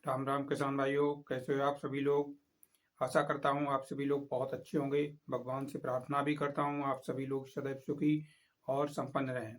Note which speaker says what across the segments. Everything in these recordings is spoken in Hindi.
Speaker 1: राम राम किसान भाइयों, कैसे हो आप सभी लोग। आशा करता हूँ आप सभी लोग बहुत अच्छे होंगे। भगवान से प्रार्थना भी करता हूँ आप सभी लोग सदैव सुखी और संपन्न रहें।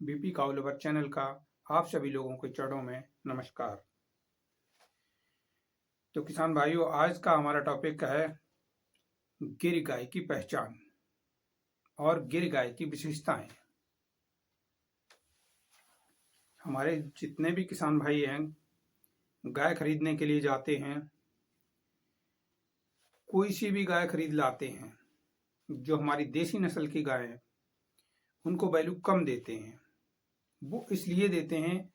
Speaker 1: बीपी काउलवर चैनल का आप सभी लोगों के चरणों में नमस्कार। तो किसान भाइयों, आज का हमारा टॉपिक है गिर गाय की पहचान और गिर गाय की विशेषताएं। हमारे जितने भी किसान भाई हैं, गाय खरीदने के लिए जाते हैं, कोई सी भी गाय खरीद लाते हैं, जो हमारी देसी नस्ल की गाय है उनको वैल्यू कम देते हैं। वो इसलिए देते हैं,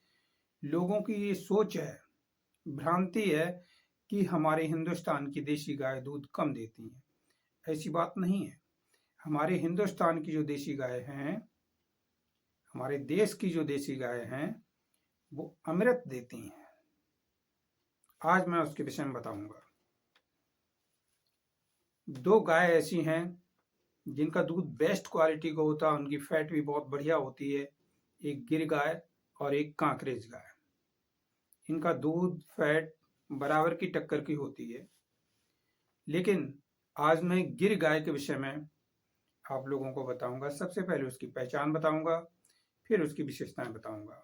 Speaker 1: लोगों की ये सोच है, भ्रांति है कि हमारे हिंदुस्तान की देसी गाय दूध कम देती हैं। ऐसी बात नहीं है। हमारे हिंदुस्तान की जो देसी गाय हैं, हमारे देश की जो देसी गाय हैं, वो अमृत देती हैं। आज मैं उसके विषय में बताऊंगा। दो गाय ऐसी हैं जिनका दूध बेस्ट क्वालिटी का होता है, उनकी फैट भी बहुत बढ़िया होती है। एक गिर गाय और एक कांकरेज गाय। इनका दूध फैट बराबर की टक्कर की होती है। लेकिन आज मैं गिर गाय के विषय में आप लोगों को बताऊंगा। सबसे पहले उसकी पहचान बताऊंगा, फिर उसकी विशेषताएं बताऊंगा।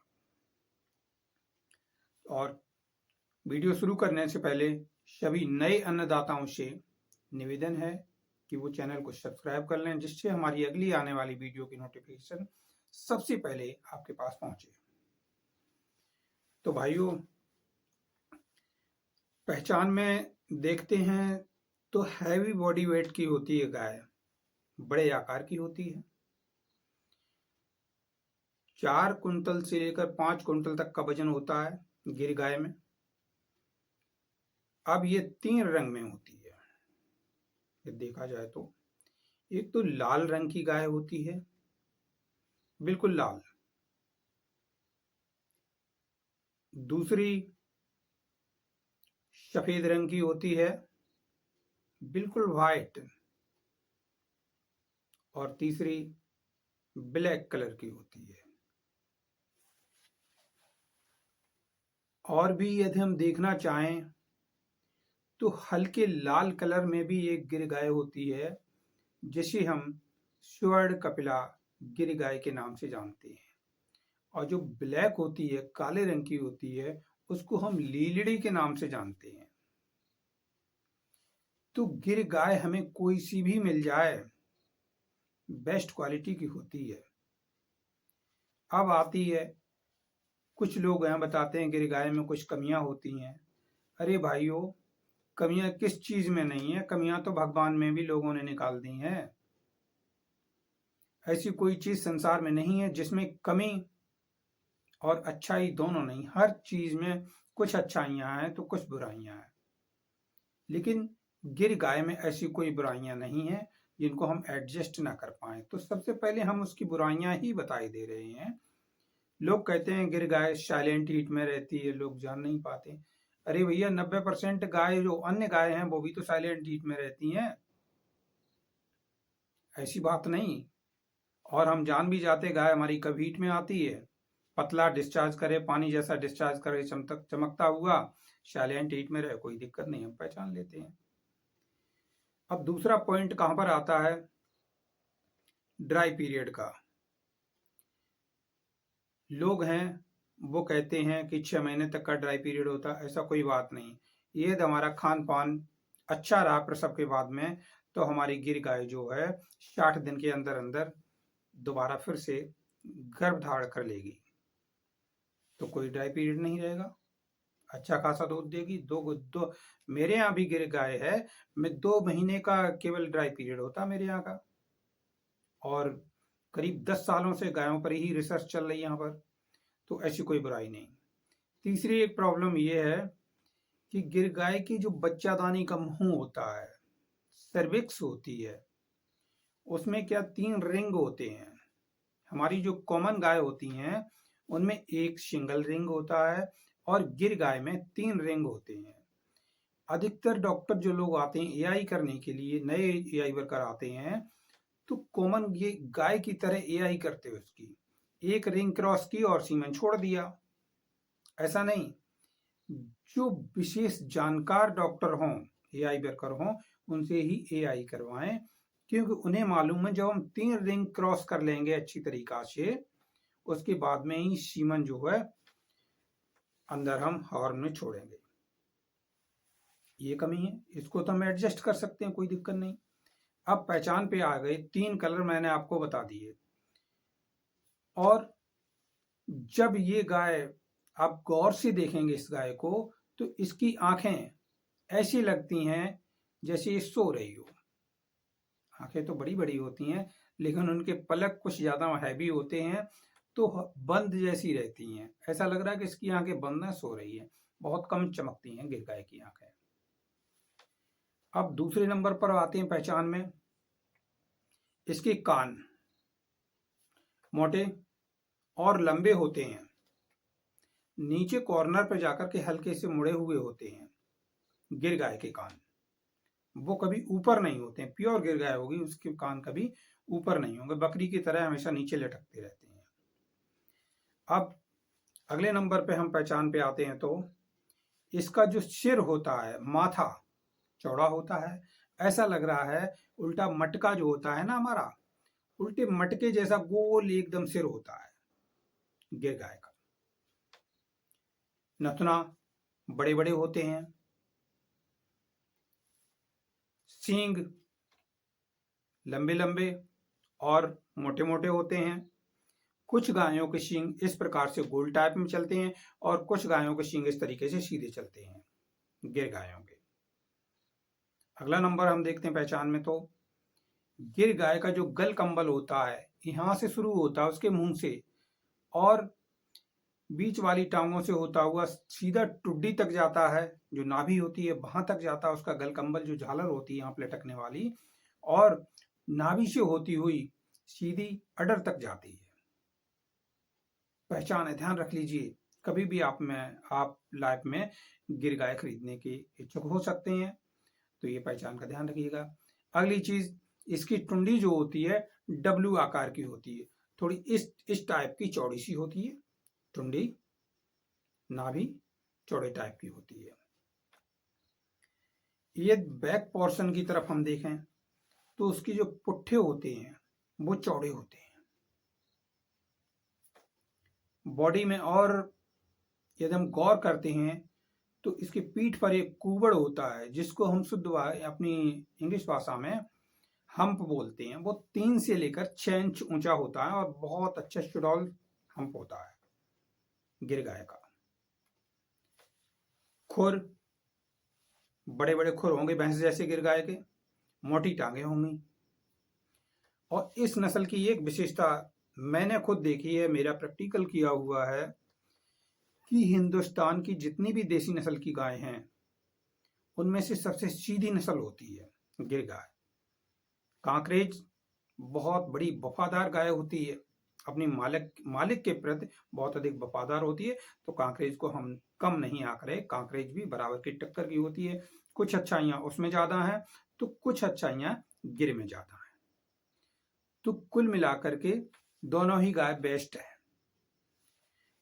Speaker 1: और वीडियो शुरू करने से पहले सभी नए अन्नदाताओं से निवेदन है कि वो चैनल को सब्सक्राइब कर लें, जिससे हमारी अगली आने वाली वीडियो की नोटिफिकेशन सबसे पहले आपके पास पहुंचे। तो भाइयों, पहचान में देखते हैं तो हैवी बॉडी वेट की होती है गाय, बड़े आकार की होती है। 4 कुंटल से लेकर 5 कुंटल तक का वजन होता है गिर गाय में। अब ये 3 रंग में होती है। ये देखा जाए तो एक तो लाल रंग की गाय होती है, बिल्कुल लाल। दूसरी सफेद रंग की होती है, बिल्कुल व्हाइट। और तीसरी ब्लैक कलर की होती है। और भी यदि हम देखना चाहें तो हल्के लाल कलर में भी एक गिर गाय होती है, जिसे हम स्वर्ण कपिला गिर गाय के नाम से जानते हैं। और जो ब्लैक होती है, काले रंग की होती है, उसको हम लीलड़ी के नाम से जानते हैं। तो गिर गाय हमें कोई सी भी मिल जाए, बेस्ट क्वालिटी की होती है। अब आती है, कुछ लोग हैं बताते हैं गिर गाय में कुछ कमियां होती हैं। अरे भाइयों, कमियां किस चीज में नहीं है? कमियां तो भगवान में भी लोगों ने निकाल दी हैं। ऐसी कोई चीज संसार में नहीं है जिसमें कमी और अच्छाई दोनों नहीं। हर चीज में कुछ अच्छाइयां हैं तो कुछ बुराइयां हैं। लेकिन गिर गाय में ऐसी कोई बुराइयां नहीं है जिनको हम एडजस्ट ना कर पाए। तो सबसे पहले हम उसकी बुराइयां ही बताई दे रहे हैं। लोग कहते हैं गिर गाय साइलेंट हीट में रहती है, लोग जान नहीं पाते। अरे भैया, 90% गाय जो अन्य गाय हैं वो भी तो साइलेंट हीट में रहती हैं। ऐसी बात नहीं। और हम जान भी जाते गाय हमारी कब हीट में आती है। पतला डिस्चार्ज करे, पानी जैसा डिस्चार्ज करे, चमकता हुआ, साइलेंट हीट में रहे, कोई दिक्कत नहीं, हम पहचान लेते हैं। अब दूसरा पॉइंट कहां पर आता है? ड्राई पीरियड का। लोग हैं वो कहते हैं कि 6 महीने तक का ड्राई पीरियड होता है। ऐसा कोई बात नहीं। ये हमारा खान पान अच्छा रहा प्रसव के बाद में, तो हमारी गिर गाय जो है 60 दिन के अंदर अंदर दोबारा फिर से गर्भ धारण कर लेगी। तो कोई ड्राई पीरियड नहीं रहेगा, अच्छा खासा दूध देगी। दो मेरे यहाँ भी गिर गाय है, मैं 2 महीने का केवल ड्राई पीरियड होता मेरे यहाँ का। और करीब 10 सालों से गायों पर ही रिसर्च चल रही है यहाँ पर। तो ऐसी कोई बुराई नहीं। तीसरी एक प्रॉब्लम ये है कि गिर गाय की जो बच्चादानी का मुंह होता है, सर्विक्स होती है, उसमें क्या 3 रिंग होते हैं। हमारी जो कॉमन गाय होती हैं उनमें एक सिंगल रिंग होता है और गिर गाय में 3 रिंग होते हैं। अधिकतर डॉक्टर जो लोग आते हैं एआई करने के लिए, नए एआई वर्कर आते हैं, तो कॉमन ये गाय की तरह एआई करते हैं। उसकी एक रिंग क्रॉस की और सीमेन छोड़ दिया। ऐसा नहीं। जो विशेष जानकार डॉक्टर हों, एआई वर्कर हों, उनसे ही एआई करवाएं, क्योंकि उन्हें मालूम है जब हम 3 रिंग क्रॉस कर लेंगे अच्छी तरीका से, उसके बाद में ही सीमन जो है अंदर हम हॉर्न में छोड़ेंगे। ये कमी है, इसको तो हम एडजस्ट कर सकते हैं, कोई दिक्कत नहीं। अब पहचान पे आ गए, 3 कलर मैंने आपको बता दिए। और जब ये गाय, आप गौर से देखेंगे इस गाय को, तो इसकी आंखें ऐसी लगती हैं जैसे ये सो रही हो। आंखें तो बड़ी बड़ी होती हैं, लेकिन उनके पलक कुछ ज्यादा हैवी होते हैं, तो बंद जैसी रहती हैं। ऐसा लग रहा है कि इसकी आंखें बंद है, सो रही है। बहुत कम चमकती हैं गिर गाय की आंखें। अब दूसरे नंबर पर आते हैं पहचान में। इसके कान मोटे और लंबे होते हैं, नीचे कॉर्नर पर जाकर के हल्के से मुड़े हुए होते हैं गिर गाय के कान। वो कभी ऊपर नहीं होते हैं। प्योर गिर गाय होगी, उसके कान कभी ऊपर नहीं होंगे, बकरी की तरह हमेशा नीचे लटकते रहते हैं। अब अगले नंबर पे हम पहचान पे आते हैं, तो इसका जो सिर होता है, माथा चौड़ा होता है। ऐसा लग रहा है उल्टा मटका जो होता है ना हमारा, उल्टे मटके जैसा गोल एकदम सिर होता है गिर गाय का। नथुना बड़े बड़े होते हैं, सींग लंबे लंबे और मोटे मोटे होते हैं। कुछ गायों के सींग इस प्रकार से गोल टाइप में चलते हैं और कुछ गायों के सींग इस तरीके से सीधे चलते हैं गिर गायों के। अगला नंबर हम देखते हैं पहचान में, तो गिर गाय का जो गल कंबल होता है, यहां से शुरू होता है उसके मुंह से, और बीच वाली टांगों से होता हुआ सीधा टुड्डी तक जाता है, जो नाभि होती है वहां तक जाता है उसका गल कंबल, जो झालर होती है यहाँ पे लटकने वाली, और नाभि से होती हुई सीधी अडर तक जाती है। पहचान है, ध्यान रख लीजिए। कभी भी आप लाइफ में गिर गाय खरीदने के इच्छुक हो सकते हैं, तो ये पहचान का ध्यान रखिएगा। अगली चीज, इसकी टुंडी जो होती है डब्ल्यू आकार की होती है, थोड़ी इस टाइप की चौड़ी सी होती है टुंडी, नाभि चौड़े टाइप की होती है। ये बैक पोर्शन की तरफ हम देखें तो उसकी जो पुट्ठे होते हैं वो चौड़े होते हैं बॉडी में। और यदि हम गौर करते हैं तो इसकी पीठ पर एक कुबड़ होता है, जिसको हम शुद्ध अपनी इंग्लिश भाषा में हम्प बोलते हैं। वो 3 से लेकर 6 इंच ऊंचा होता है और बहुत अच्छा सुडौल हम्प होता है गिर गाय का। खुर बड़े बड़े खुर होंगे भैंस जैसे गिर गाय के, मोटी टांगे होंगी। और इस नस्ल की एक विशेषता मैंने खुद देखी है, मेरा प्रैक्टिकल किया हुआ है, कि हिंदुस्तान की जितनी भी देसी नस्ल की गाय हैं उनमें से सबसे सीधी नस्ल होती है गिर गाय। कांकरेज बहुत बड़ी वफादार गाय होती है, अपनी मालिक के प्रति बहुत अधिक वफादार होती है, तो कांकरेज को हम कम नहीं आंकड़े, कांकरेज भी बराबर की टक्कर की होती है। कुछ अच्छाइयां उसमें ज्यादा हैं तो कुछ अच्छाइयां गिर में ज्यादा हैं, तो कुल मिलाकर के दोनों ही गाय बेस्ट है।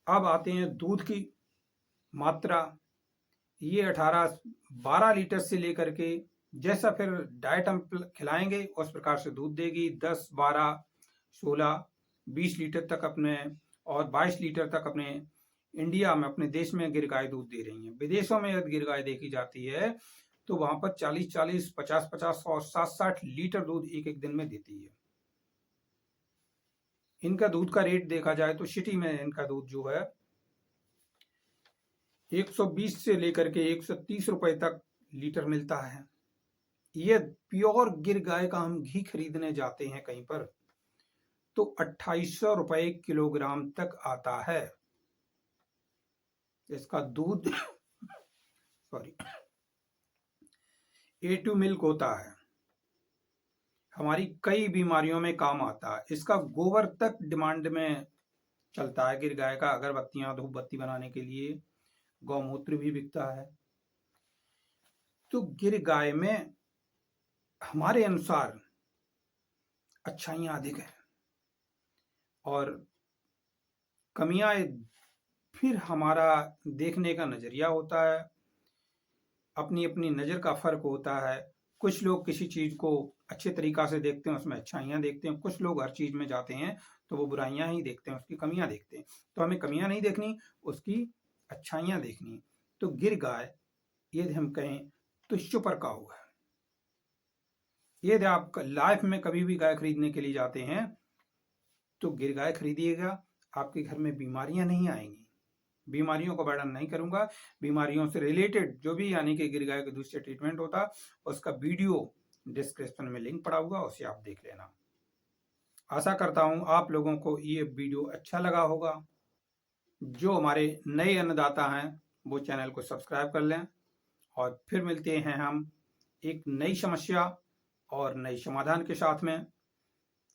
Speaker 1: अब आते हैं दूध की मात्रा। ये 18-12 लीटर से लेकर के, जैसा फिर डाइट हम खिलाएंगे उस प्रकार से दूध देगी। 10, 12, 16, 20 लीटर तक अपने, और 22 लीटर तक अपने इंडिया में, अपने देश में गिर गाय दूध दे रही है। विदेशों में यदि गिर गाय देखी जाती है तो वहां पर 40-40, 50-50 और 60-60 लीटर दूध एक एक दिन में देती है। इनका दूध का रेट देखा जाए तो सिटी में इनका दूध जो है 120 से लेकर के 130 रुपए तक लीटर मिलता है। ये प्योर गिर गाय का हम घी खरीदने जाते हैं कहीं पर तो 2800 रुपए किलोग्राम तक आता है इसका दूध। सॉरी, A2 मिल्क होता है, हमारी कई बीमारियों में काम आता है। इसका गोबर तक डिमांड में चलता है गिर गाय का, अगरबत्तियां धूप बत्ती बनाने के लिए। गौमूत्र भी बिकता है। तो गिर गाय में हमारे अनुसार अच्छाइयां अधिक है और कमियां फिर हमारा देखने का नजरिया होता है। अपनी अपनी नज़र का फ़र्क होता है। कुछ लोग किसी चीज़ को अच्छे तरीक़ा से देखते हैं, उसमें अच्छाइयाँ देखते हैं। कुछ लोग हर चीज़ में जाते हैं तो वो बुराइयाँ ही देखते हैं, उसकी कमियाँ देखते हैं। तो हमें कमियाँ नहीं देखनी, उसकी अच्छाइयाँ देखनी। तो गिर गाय, यदि हम कहें तो शुपर काऊ है। यदि आप लाइफ में कभी भी गाय खरीदने के लिए जाते हैं तो गिर गाय खरीदिएगा, आपके घर में बीमारियां नहीं आएंगी। बीमारियों को बर्डन नहीं करूंगा। बीमारियों से रिलेटेड जो भी यानी कि गिर गाय के दूध से ट्रीटमेंट होता, उसका वीडियो डिस्क्रिप्शन में लिंक पड़ा हुआ, उसे आप देख लेना। आशा करता हूं आप लोगों को ये वीडियो अच्छा लगा होगा। जो हमारे नए अन्नदाता हैं वो चैनल को सब्सक्राइब कर लें, और फिर मिलते हैं हम एक नई समस्या और नई समाधान के साथ में।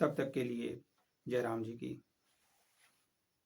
Speaker 1: तब तक के लिए जय राम जी की।